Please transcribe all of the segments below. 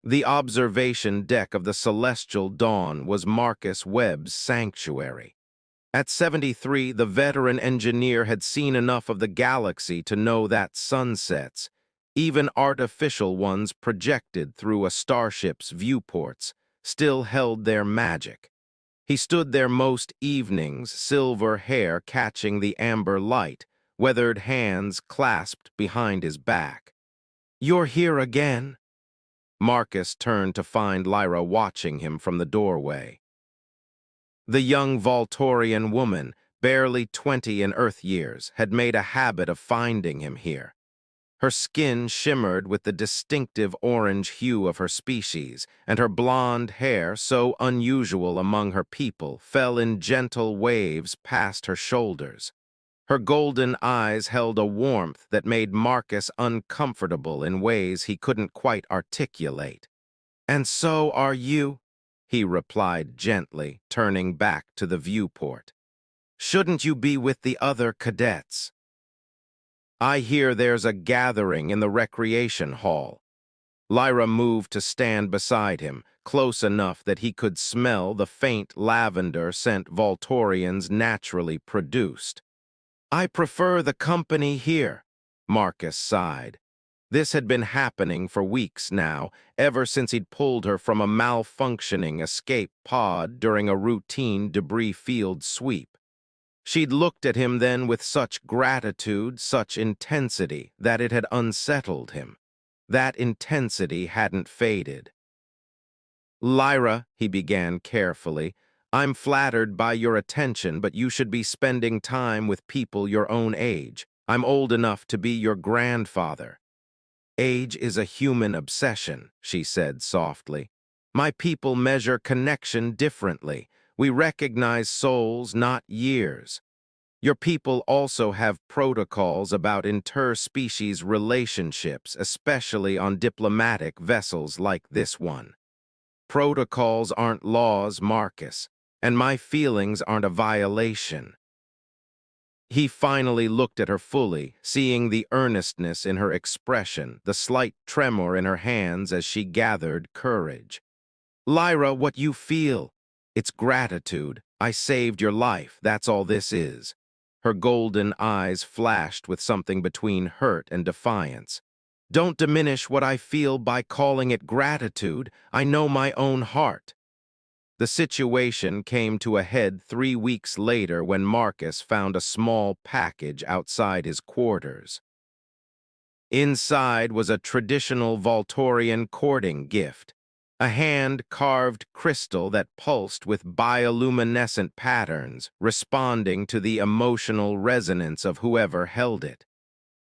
The observation deck of the Celestial Dawn was Marcus Webb's sanctuary. At 73, the veteran engineer had seen enough of the galaxy to know that sunsets, even artificial ones projected through a starship's viewports, still held their magic. He stood there most evenings, silver hair catching the amber light, weathered hands clasped behind his back. "You're here again?" Marcus turned to find Lyra watching him from the doorway. The young Voltorian woman, barely 20 in Earth years, had made a habit of finding him here. Her skin shimmered with the distinctive orange hue of her species, and her blonde hair, so unusual among her people, fell in gentle waves past her shoulders. Her golden eyes held a warmth that made Marcus uncomfortable in ways he couldn't quite articulate. "And so are you," he replied gently, turning back to the viewport. "Shouldn't you be with the other cadets?" "I hear there's a gathering in the recreation hall." Lyra moved to stand beside him, close enough that he could smell the faint lavender scent Voltorians naturally produced. "I prefer the company here," Marcus sighed. This had been happening for weeks now, ever since he'd pulled her from a malfunctioning escape pod during a routine debris field sweep. She'd looked at him then with such gratitude, such intensity, that it had unsettled him. That intensity hadn't faded. "Lyra," he began carefully, "I'm flattered by your attention, but you should be spending time with people your own age. I'm old enough to be your grandfather." "Age is a human obsession," she said softly. "My people measure connection differently. We recognize souls, not years. Your people also have protocols about interspecies relationships, especially on diplomatic vessels like this one. Protocols aren't laws, Marcus, and my feelings aren't a violation." He finally looked at her fully, seeing the earnestness in her expression, the slight tremor in her hands as she gathered courage. "Lyra, what you feel? It's gratitude. I saved your life, that's all this is." Her golden eyes flashed with something between hurt and defiance. "Don't diminish what I feel by calling it gratitude. I know my own heart." The situation came to a head 3 weeks later when Marcus found a small package outside his quarters. Inside was a traditional Voltorian courting gift, a hand-carved crystal that pulsed with bioluminescent patterns, responding to the emotional resonance of whoever held it.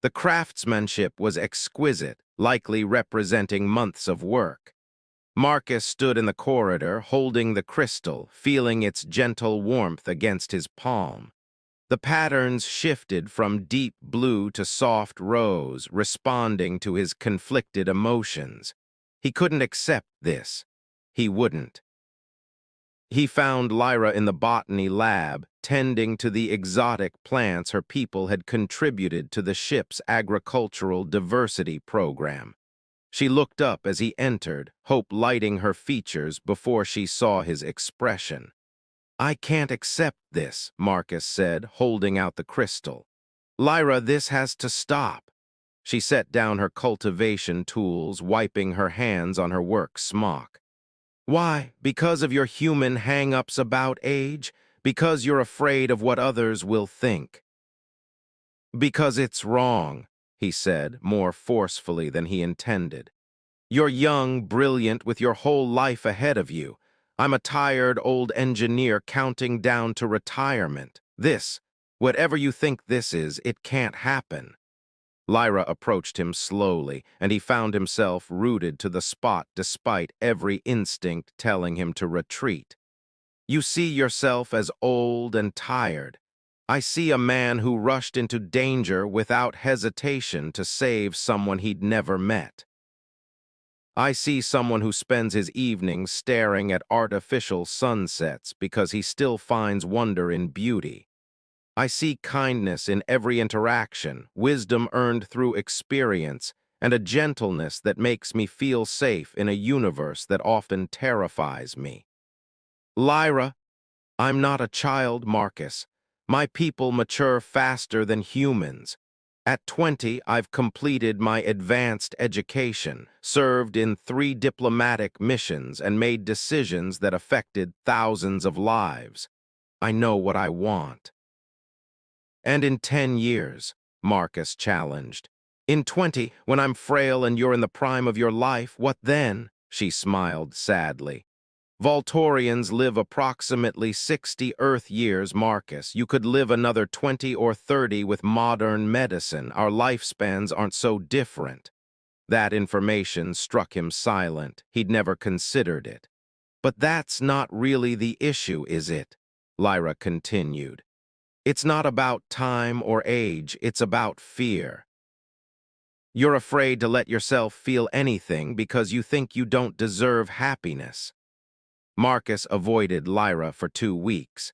The craftsmanship was exquisite, likely representing months of work. Marcus stood in the corridor, holding the crystal, feeling its gentle warmth against his palm. The patterns shifted from deep blue to soft rose, responding to his conflicted emotions. He couldn't accept this. He wouldn't. He found Lyra in the botany lab, tending to the exotic plants her people had contributed to the ship's agricultural diversity program. She looked up as he entered, hope lighting her features before she saw his expression. "I can't accept this," Marcus said, holding out the crystal. "Lyra, this has to stop." She set down her cultivation tools, wiping her hands on her work smock. "Why? Because of your human hang-ups about age? Because you're afraid of what others will think?" "Because it's wrong," he said, more forcefully than he intended. "You're young, brilliant, with your whole life ahead of you. I'm a tired old engineer counting down to retirement. Whatever you think this is, it can't happen." Lyra approached him slowly, and he found himself rooted to the spot despite every instinct telling him to retreat. "You see yourself as old and tired. I see a man who rushed into danger without hesitation to save someone he'd never met. I see someone who spends his evenings staring at artificial sunsets because he still finds wonder in beauty. I see kindness in every interaction, wisdom earned through experience, and a gentleness that makes me feel safe in a universe that often terrifies me. Lyra, I'm not a child, Marcus. My people mature faster than humans. At 20, I've completed my advanced education, served in 3 diplomatic missions, and made decisions that affected thousands of lives. I know what I want. And in 10 years, Marcus challenged. In 20, when I'm frail and you're in the prime of your life, what then? She smiled sadly. Voltorians live approximately 60 Earth years, Marcus. You could live another 20 or 30 with modern medicine. Our lifespans aren't so different. That information struck him silent. He'd never considered it. But that's not really the issue, is it? Lyra continued. It's not about time or age, it's about fear. You're afraid to let yourself feel anything because you think you don't deserve happiness. Marcus avoided Lyra for 2 weeks.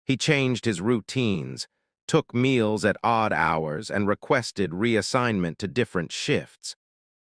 He changed his routines, took meals at odd hours, and requested reassignment to different shifts.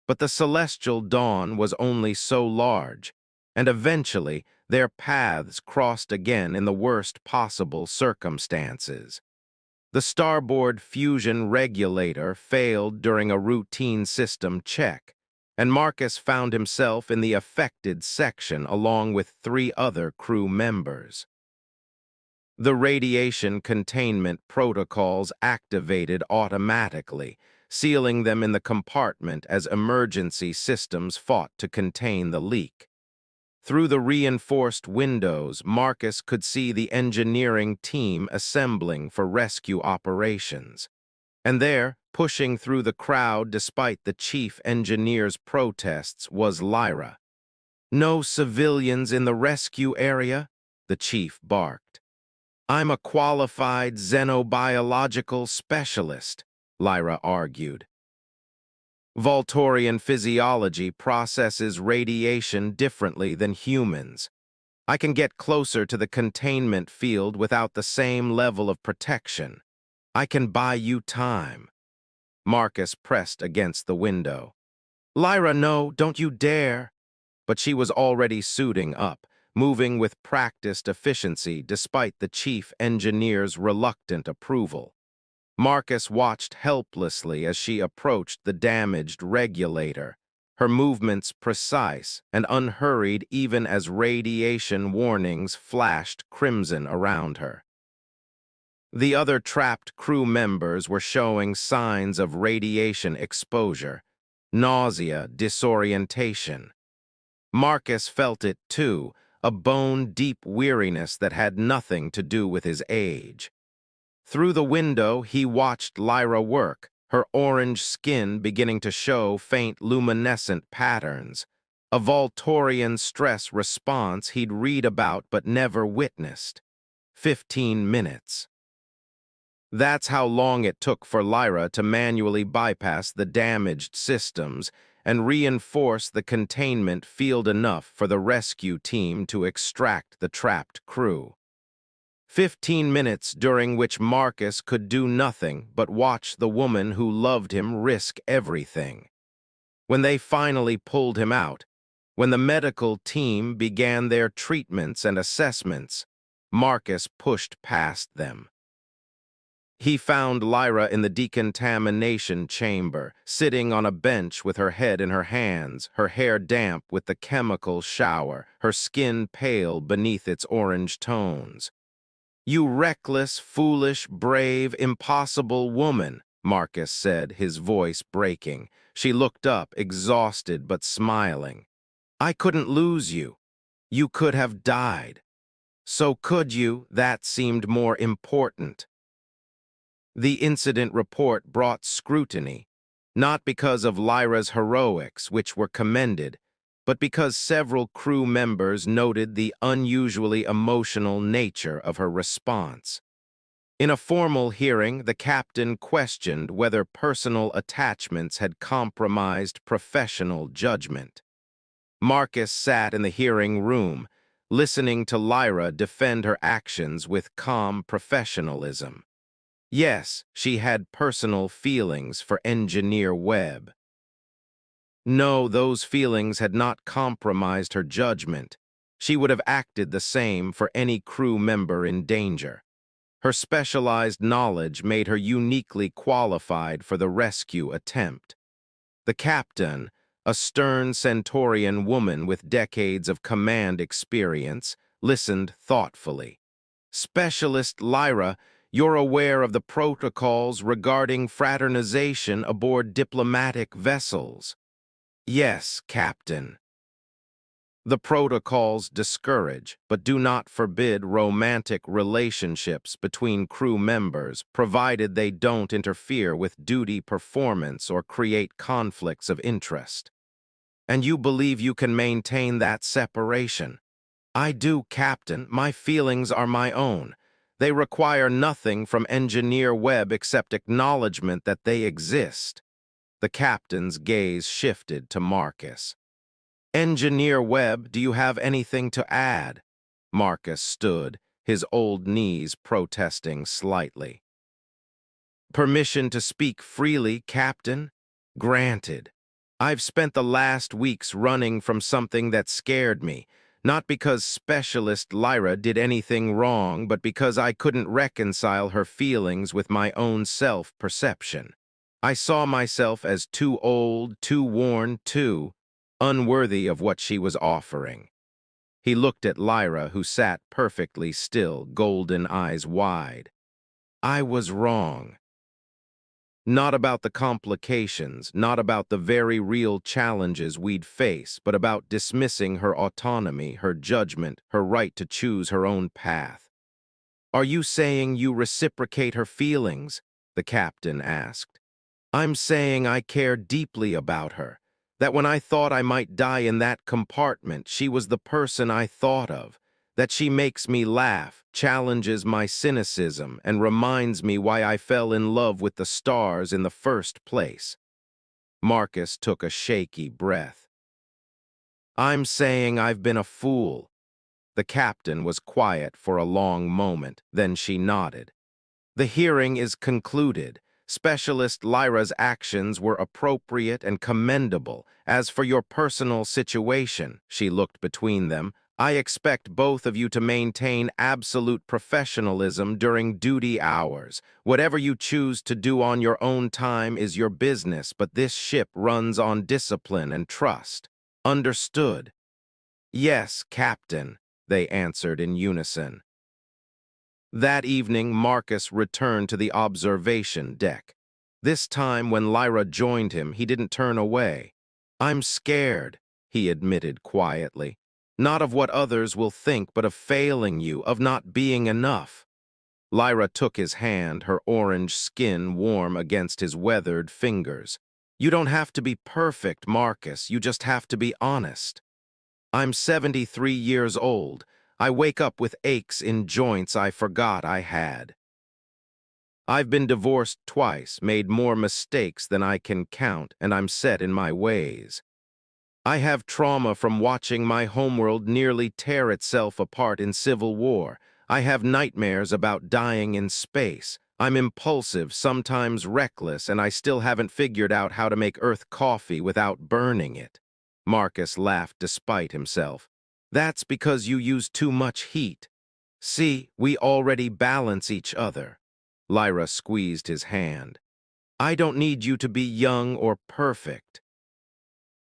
But the celestial dawn was only so large, and eventually their paths crossed again in the worst possible circumstances. The starboard fusion regulator failed during a routine system check, and Marcus found himself in the affected section along with 3 other crew members. The radiation containment protocols activated automatically, sealing them in the compartment as emergency systems fought to contain the leak. Through the reinforced windows, Marcus could see the engineering team assembling for rescue operations. And there, pushing through the crowd despite the chief engineer's protests, was Lyra. "No civilians in the rescue area?" the chief barked. "I'm a qualified xenobiological specialist," Lyra argued. Voltorian physiology processes radiation differently than humans. I can get closer to the containment field without the same level of protection. I can buy you time. Marcus pressed against the window. "Lyra, no, don't you dare." But she was already suiting up, moving with practiced efficiency despite the chief engineer's reluctant approval. Marcus watched helplessly as she approached the damaged regulator, her movements precise and unhurried even as radiation warnings flashed crimson around her. The other trapped crew members were showing signs of radiation exposure, nausea, disorientation. Marcus felt it too, a bone-deep weariness that had nothing to do with his age. Through the window, he watched Lyra work, her orange skin beginning to show faint luminescent patterns, a Voltorian stress response he'd read about but never witnessed. 15 minutes. That's how long it took for Lyra to manually bypass the damaged systems and reinforce the containment field enough for the rescue team to extract the trapped crew. 15 minutes during which Marcus could do nothing but watch the woman who loved him risk everything. When they finally pulled him out, when the medical team began their treatments and assessments, Marcus pushed past them. He found Lyra in the decontamination chamber, sitting on a bench with her head in her hands, her hair damp with the chemical shower, her skin pale beneath its orange tones. "You reckless, foolish, brave, impossible woman," Marcus said, his voice breaking. She looked up, exhausted but smiling. "I couldn't lose you. You could have died. So could you, that seemed more important." The incident report brought scrutiny, not because of Lyra's heroics, which were commended, but because several crew members noted the unusually emotional nature of her response. In a formal hearing, the captain questioned whether personal attachments had compromised professional judgment. Marcus sat in the hearing room, listening to Lyra defend her actions with calm professionalism. Yes, she had personal feelings for Engineer Webb. No, those feelings had not compromised her judgment. She would have acted the same for any crew member in danger. Her specialized knowledge made her uniquely qualified for the rescue attempt. The captain, a stern Centaurian woman with decades of command experience, listened thoughtfully. Specialist Lyra, you're aware of the protocols regarding fraternization aboard diplomatic vessels. Yes, Captain. The protocols discourage, but do not forbid romantic relationships between crew members, provided they don't interfere with duty performance or create conflicts of interest. And you believe you can maintain that separation? I do, Captain. My feelings are my own. They require nothing from Engineer Webb except acknowledgement that they exist. The captain's gaze shifted to Marcus. Engineer Webb, do you have anything to add? Marcus stood, his old knees protesting slightly. Permission to speak freely, Captain? Granted. I've spent the last weeks running from something that scared me, not because Specialist Lyra did anything wrong, but because I couldn't reconcile her feelings with my own self-perception. I saw myself as too old, too worn, too unworthy of what she was offering. He looked at Lyra, who sat perfectly still, golden eyes wide. I was wrong. Not about the complications, not about the very real challenges we'd face, but about dismissing her autonomy, her judgment, her right to choose her own path. Are you saying you reciprocate her feelings? The captain asked. I'm saying I care deeply about her, that when I thought I might die in that compartment, she was the person I thought of, that she makes me laugh, challenges my cynicism, and reminds me why I fell in love with the stars in the first place. Marcus took a shaky breath. I'm saying I've been a fool. The captain was quiet for a long moment, then she nodded. The hearing is concluded. Specialist Lyra's actions were appropriate and commendable. As for your personal situation, she looked between them, I expect both of you to maintain absolute professionalism during duty hours. Whatever you choose to do on your own time is your business, but this ship runs on discipline and trust. Understood? Yes, Captain, they answered in unison. That evening, Marcus returned to the observation deck. This time, when Lyra joined him, he didn't turn away. I'm scared, he admitted quietly. Not of what others will think, but of failing you, of not being enough. Lyra took his hand, her orange skin warm against his weathered fingers. You don't have to be perfect, Marcus. You just have to be honest. I'm 73 years old. I wake up with aches in joints I forgot I had. I've been divorced twice, made more mistakes than I can count, and I'm set in my ways. I have trauma from watching my homeworld nearly tear itself apart in civil war. I have nightmares about dying in space. I'm impulsive, sometimes reckless, and I still haven't figured out how to make Earth coffee without burning it. Marcus laughed despite himself. That's because you use too much heat. See, we already balance each other. Lyra squeezed his hand. I don't need you to be young or perfect.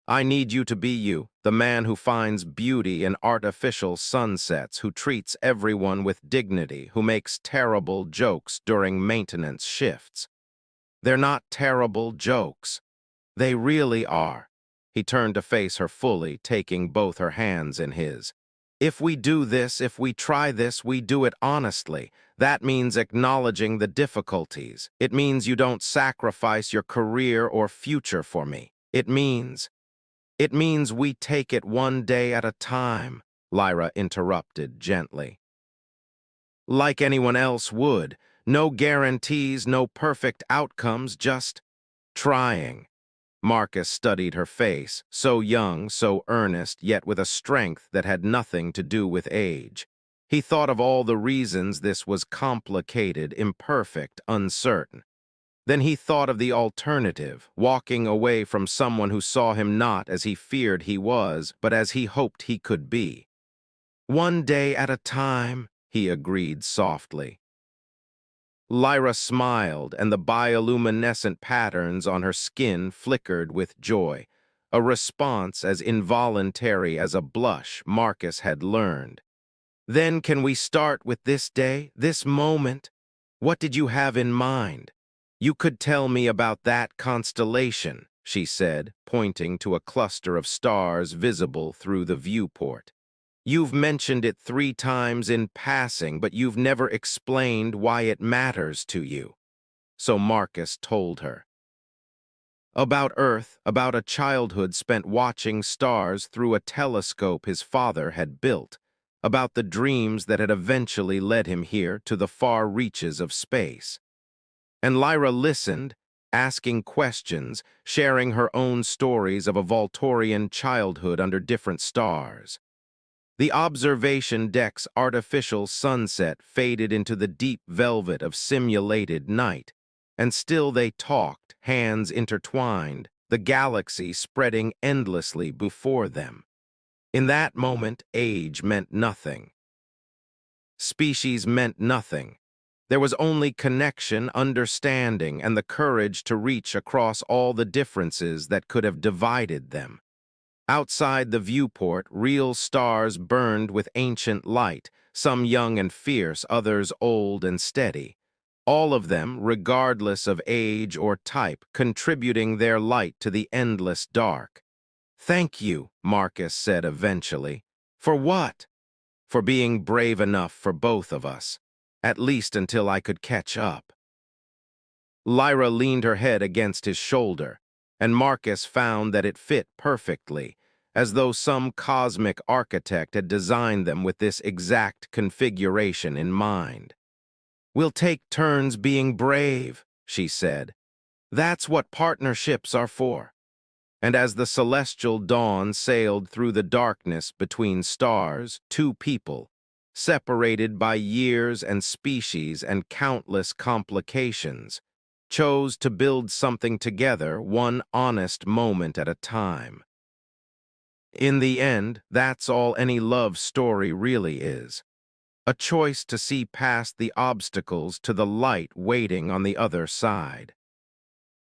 I need you to be you, the man who finds beauty in artificial sunsets, who treats everyone with dignity, who makes terrible jokes during maintenance shifts. They're not terrible jokes. They really are. He turned to face her fully, taking both her hands in his. If we do this, if we try this, we do it honestly. That means acknowledging the difficulties. It means you don't sacrifice your career or future for me. It means we take it one day at a time, Lyra interrupted gently. Like anyone else would. No guarantees, no perfect outcomes, just trying. Marcus studied her face, so young, so earnest, yet with a strength that had nothing to do with age. He thought of all the reasons this was complicated, imperfect, uncertain. Then he thought of the alternative, walking away from someone who saw him not as he feared he was, but as he hoped he could be. One day at a time, he agreed softly. Lyra smiled, and the bioluminescent patterns on her skin flickered with joy, a response as involuntary as a blush Marcus had learned. Then can we start with this day, this moment? What did you have in mind? You could tell me about that constellation, she said, pointing to a cluster of stars visible through the viewport. You've mentioned it 3 times in passing, but you've never explained why it matters to you. So Marcus told her. About Earth, about a childhood spent watching stars through a telescope his father had built, about the dreams that had eventually led him here to the far reaches of space. And Lyra listened, asking questions, sharing her own stories of a Volturian childhood under different stars. The observation deck's artificial sunset faded into the deep velvet of simulated night, and still they talked, hands intertwined, the galaxy spreading endlessly before them. In that moment, age meant nothing. Species meant nothing. There was only connection, understanding, and the courage to reach across all the differences that could have divided them. Outside the viewport, real stars burned with ancient light, some young and fierce, others old and steady. All of them, regardless of age or type, contributing their light to the endless dark. "Thank you," Marcus said eventually. "For what?" "For being brave enough for both of us, at least until I could catch up." Lyra leaned her head against his shoulder, and Marcus found that it fit perfectly, as though some cosmic architect had designed them with this exact configuration in mind. "We'll take turns being brave," she said. "That's what partnerships are for." And as the celestial dawn sailed through the darkness between stars, 2 people, separated by years and species and countless complications, chose to build something together, one honest moment at a time. In the end, that's all any love story really is. A choice to see past the obstacles to the light waiting on the other side.